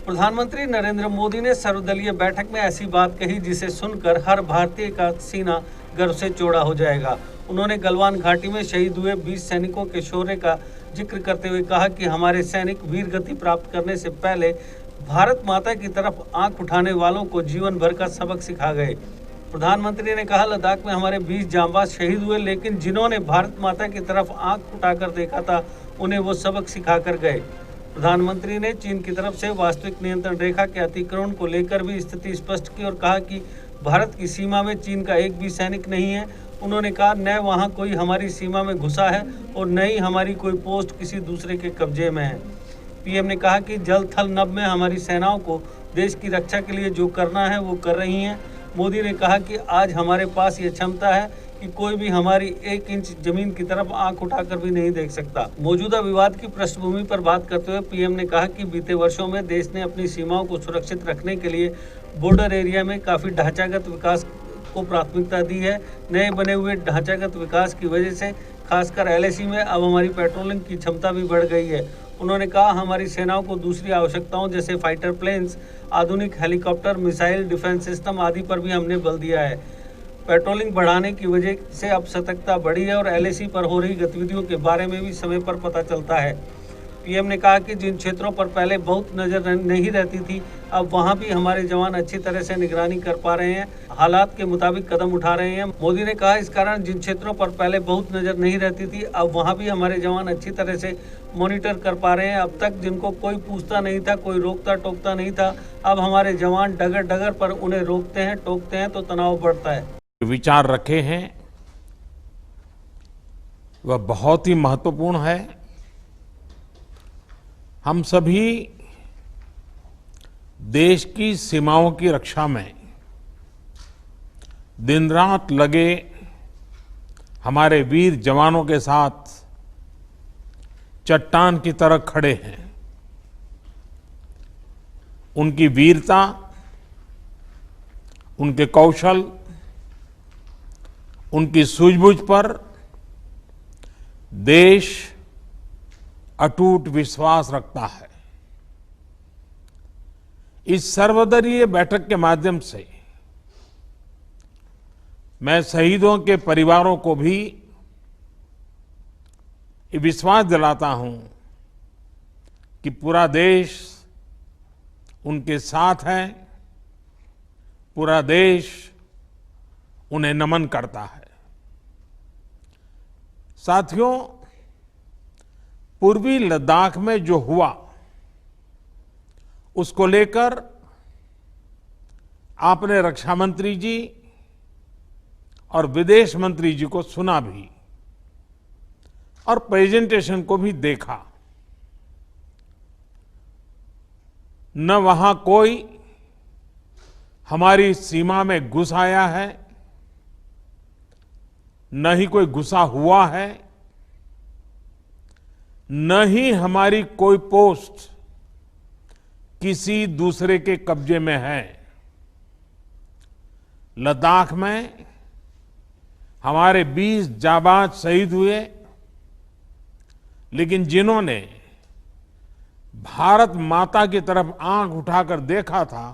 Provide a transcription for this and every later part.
प्रधानमंत्री नरेंद्र मोदी ने सर्वदलीय बैठक में ऐसी बात कही जिसे सुनकर हर भारतीय का सीना गर्व से चौड़ा हो जाएगा। उन्होंने गलवान घाटी में शहीद हुए 20 सैनिकों के शौर्य का जिक्र करते हुए कहा कि हमारे सैनिक वीर गति प्राप्त करने से पहले भारत माता की तरफ आंख उठाने वालों को जीवन भर का सबक सिखा गए। प्रधानमंत्री ने कहा, लद्दाख में हमारे 20 जांबाज शहीद हुए, लेकिन जिन्होंने भारत माता की तरफ आंख उठाकर देखा था उन्हें वो सबक सिखा कर गए। प्रधानमंत्री ने चीन की तरफ से वास्तविक नियंत्रण रेखा के अतिक्रमण को लेकर भी स्थिति स्पष्ट की और कहा कि भारत की सीमा में चीन का एक भी सैनिक नहीं है। उन्होंने कहा, न वहाँ कोई हमारी सीमा में घुसा है और न ही हमारी कोई पोस्ट किसी दूसरे के कब्जे में है। पीएम ने कहा कि जल थल नभ में हमारी सेनाओं को देश की रक्षा के लिए जो करना है वो कर रही हैं। मोदी ने कहा कि आज हमारे पास ये क्षमता है कि कोई भी हमारी 1 इंच जमीन की तरफ आंख उठाकर भी नहीं देख सकता। मौजूदा विवाद की पृष्ठभूमि पर बात करते हुए पीएम ने कहा कि बीते वर्षों में देश ने अपनी सीमाओं को सुरक्षित रखने के लिए बॉर्डर एरिया में काफ़ी ढांचागत विकास को प्राथमिकता दी है। नए बने हुए ढांचागत विकास की वजह से खासकर एलएसी में अब हमारी पेट्रोलिंग की क्षमता भी बढ़ गई है। उन्होंने कहा, हमारी सेनाओं को दूसरी आवश्यकताओं जैसे फाइटर प्लेन्स, आधुनिक हेलीकॉप्टर, मिसाइल डिफेंस सिस्टम आदि पर भी हमने बल दिया है। पेट्रोलिंग बढ़ाने की वजह से अब सतर्कता बढ़ी है और एलएसी पर हो रही गतिविधियों के बारे में भी समय पर पता चलता है। पीएम ने कहा कि जिन क्षेत्रों पर पहले बहुत नज़र नहीं रहती थी, अब वहां भी हमारे जवान अच्छी तरह से निगरानी कर पा रहे हैं, हालात के मुताबिक कदम उठा रहे हैं। मोदी ने कहा, इस कारण जिन क्षेत्रों पर पहले बहुत नज़र नहीं रहती थी, अब वहां भी हमारे जवान अच्छी तरह से मॉनिटर कर पा रहे हैं। अब तक जिनको कोई पूछता नहीं था, कोई रोकता टोकता नहीं था, अब हमारे जवान डगर डगर पर उन्हें रोकते हैं, टोकते हैं तो तनाव बढ़ता है। विचार रखे हैं वह बहुत ही महत्वपूर्ण है। हम सभी देश की सीमाओं की रक्षा में दिन रात लगे हमारे वीर जवानों के साथ चट्टान की तरह खड़े हैं। उनकी वीरता, उनके कौशल, उनकी सूझबूझ पर देश अटूट विश्वास रखता है। इस सर्वदलीय बैठक के माध्यम से मैं शहीदों के परिवारों को भी ये विश्वास दिलाता हूं कि पूरा देश उनके साथ है, पूरा देश उन्हें नमन करता है। साथियों, पूर्वी लद्दाख में जो हुआ उसको लेकर आपने रक्षा मंत्री जी और विदेश मंत्री जी को सुना भी और प्रेजेंटेशन को भी देखा। न वहां कोई हमारी सीमा में घुस आया है, न ही कोई घुसा हुआ है, न ही हमारी कोई पोस्ट किसी दूसरे के कब्जे में है। लद्दाख में हमारे 20 जाबाज शहीद हुए, लेकिन जिन्होंने भारत माता की तरफ आंख उठाकर देखा था,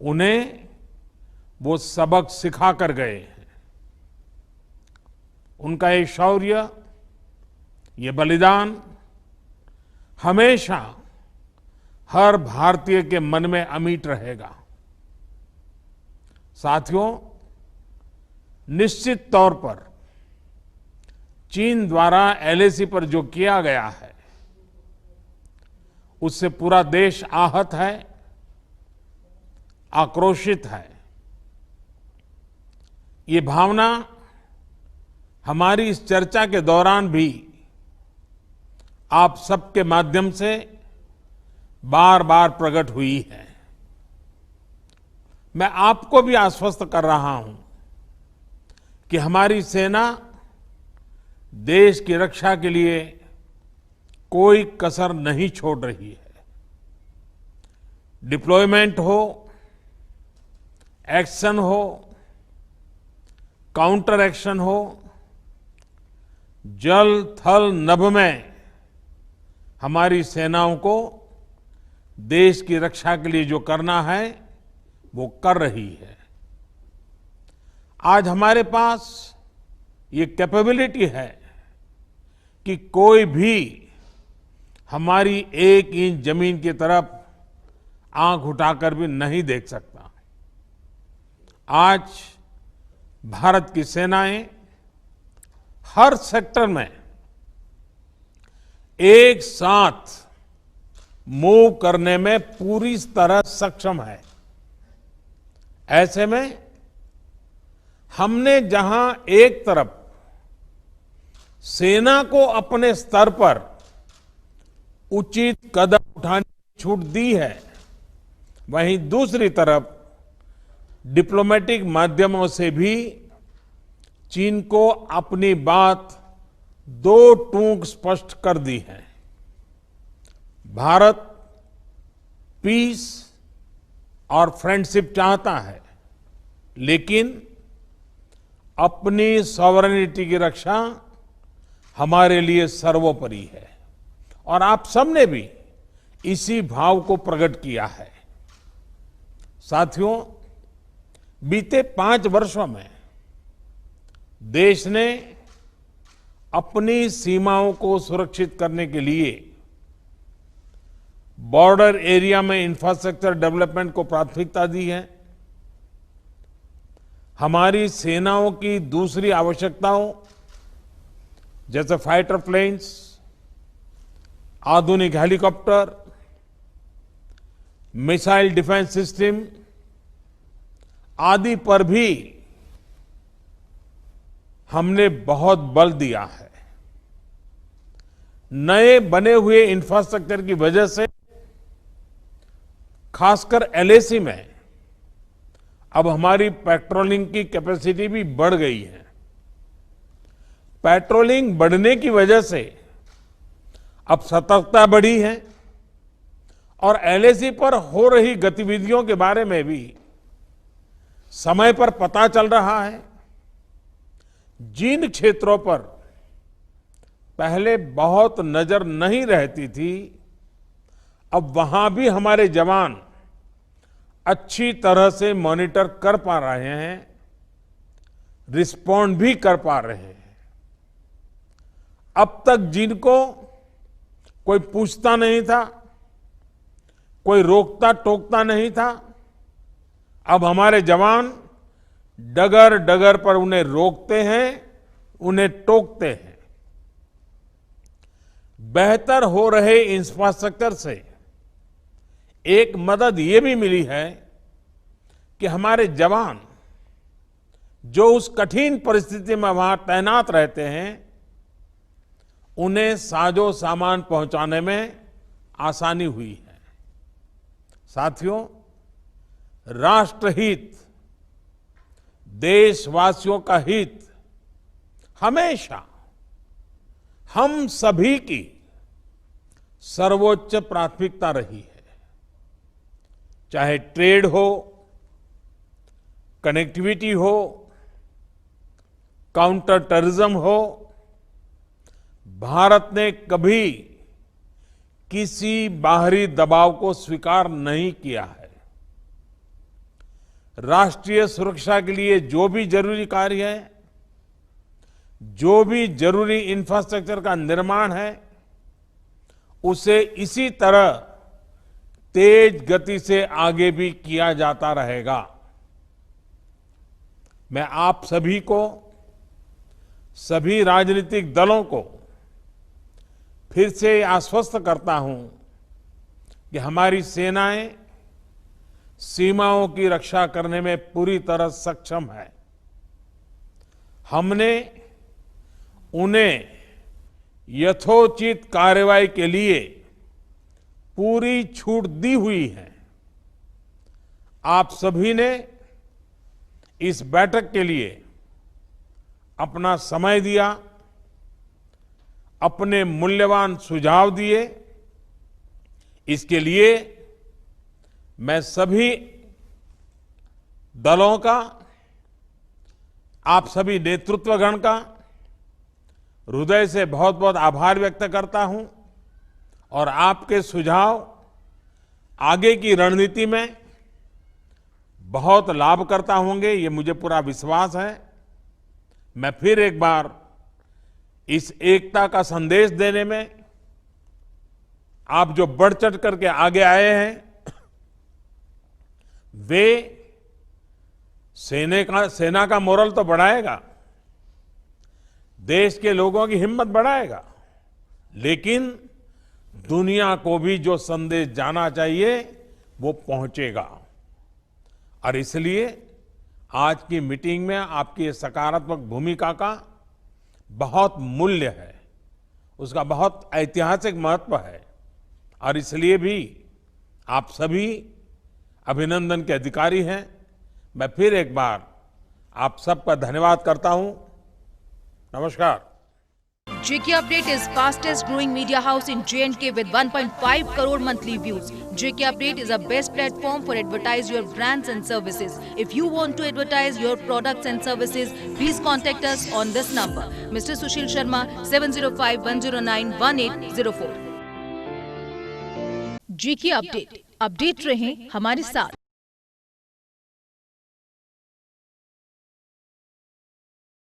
उन्हें वो सबक सिखा कर गए हैं। उनका ये शौर्य, ये बलिदान हमेशा हर भारतीय के मन में अमिट रहेगा। साथियों, निश्चित तौर पर चीन द्वारा एलएसी पर जो किया गया है उससे पूरा देश आहत है, आक्रोशित है। ये भावना हमारी इस चर्चा के दौरान भी आप सबके माध्यम से बार बार प्रकट हुई है। मैं आपको भी आश्वस्त कर रहा हूं कि हमारी सेना देश की रक्षा के लिए कोई कसर नहीं छोड़ रही है। डिप्लॉयमेंट हो, एक्शन हो, काउंटर एक्शन हो, जल थल नभ में हमारी सेनाओं को देश की रक्षा के लिए जो करना है वो कर रही है। आज हमारे पास ये कैपेबिलिटी है कि कोई भी हमारी 1 इंच जमीन की तरफ आंख उठाकर भी नहीं देख सकता। आज भारत की सेनाएं हर सेक्टर में एक साथ मूव करने में पूरी तरह सक्षम है। ऐसे में हमने जहां एक तरफ सेना को अपने स्तर पर उचित कदम उठाने की छूट दी है, वहीं दूसरी तरफ डिप्लोमेटिक माध्यमों से भी चीन को अपनी बात दो टूक स्पष्ट कर दी है। भारत पीस और फ्रेंडशिप चाहता है, लेकिन अपनी सॉवरेनिटी की रक्षा हमारे लिए सर्वोपरि है और आप सबने भी इसी भाव को प्रकट किया है। साथियों, बीते 5 वर्षों में देश ने अपनी सीमाओं को सुरक्षित करने के लिए बॉर्डर एरिया में इंफ्रास्ट्रक्चर डेवलपमेंट को प्राथमिकता दी है। हमारी सेनाओं की दूसरी आवश्यकताओं जैसे फाइटर प्लेन्स, आधुनिक हेलीकॉप्टर, मिसाइल डिफेंस सिस्टम आदि पर भी हमने बहुत बल दिया है। नए बने हुए इंफ्रास्ट्रक्चर की वजह से खासकर एलएसी में अब हमारी पेट्रोलिंग की कैपेसिटी भी बढ़ गई है। पेट्रोलिंग बढ़ने की वजह से अब सतर्कता बढ़ी है और एलएसी पर हो रही गतिविधियों के बारे में भी समय पर पता चल रहा है। जिन क्षेत्रों पर पहले बहुत नजर नहीं रहती थी, अब वहां भी हमारे जवान अच्छी तरह से मॉनिटर कर पा रहे हैं, रिस्पॉन्ड भी कर पा रहे हैं। अब तक जिनको कोई पूछता नहीं था, कोई रोकता टोकता नहीं था, अब हमारे जवान डगर डगर पर उन्हें रोकते हैं, उन्हें टोकते हैं। बेहतर हो रहे इंफ्रास्ट्रक्चर से एक मदद ये भी मिली है कि हमारे जवान जो उस कठिन परिस्थिति में वहां तैनात रहते हैं, उन्हें साजो सामान पहुंचाने में आसानी हुई है। साथियों, राष्ट्रहित, देशवासियों का हित हमेशा हम सभी की सर्वोच्च प्राथमिकता रही है। चाहे ट्रेड हो, कनेक्टिविटी हो, काउंटर टेररिज्म हो, भारत ने कभी किसी बाहरी दबाव को स्वीकार नहीं किया है। राष्ट्रीय सुरक्षा के लिए जो भी जरूरी कार्य है, जो भी जरूरी इंफ्रास्ट्रक्चर का निर्माण है, उसे इसी तरह तेज गति से आगे भी किया जाता रहेगा। मैं आप सभी को, सभी राजनीतिक दलों को फिर से आश्वस्त करता हूं कि हमारी सेनाएं सीमाओं की रक्षा करने में पूरी तरह सक्षम है। हमने उन्हें यथोचित कार्रवाई के लिए पूरी छूट दी हुई है। आप सभी ने इस बैठक के लिए अपना समय दिया, अपने मूल्यवान सुझाव दिए। इसके लिए मैं सभी दलों का, आप सभी नेतृत्वगण का हृदय से बहुत बहुत आभार व्यक्त करता हूं और आपके सुझाव आगे की रणनीति में बहुत लाभकर्ता होंगे, ये मुझे पूरा विश्वास है। मैं फिर एक बार इस एकता का संदेश देने में आप जो बढ़ चढ़ करके आगे आए हैं, वे सेना का मोरल तो बढ़ाएगा, देश के लोगों की हिम्मत बढ़ाएगा, लेकिन दुनिया को भी जो संदेश जाना चाहिए वो पहुंचेगा। और इसलिए आज की मीटिंग में आपकी ये सकारात्मक भूमिका का बहुत मूल्य है, उसका बहुत ऐतिहासिक महत्व है। और इसलिए भी आप सभी अभिनंदन के अधिकारी हैं। मैं फिर एक बार आप सबका धन्यवाद करता हूं। नमस्कार। JK Update is fastest growing media house in J&K with 1.5 crore monthly views. JK Update is a best platform for advertise your brands and services. If you want to advertise your products and services, please contact us on this number. Mr. Sushil Sharma, 705-109-1804. JK Update. Update रहें हमारे साथ।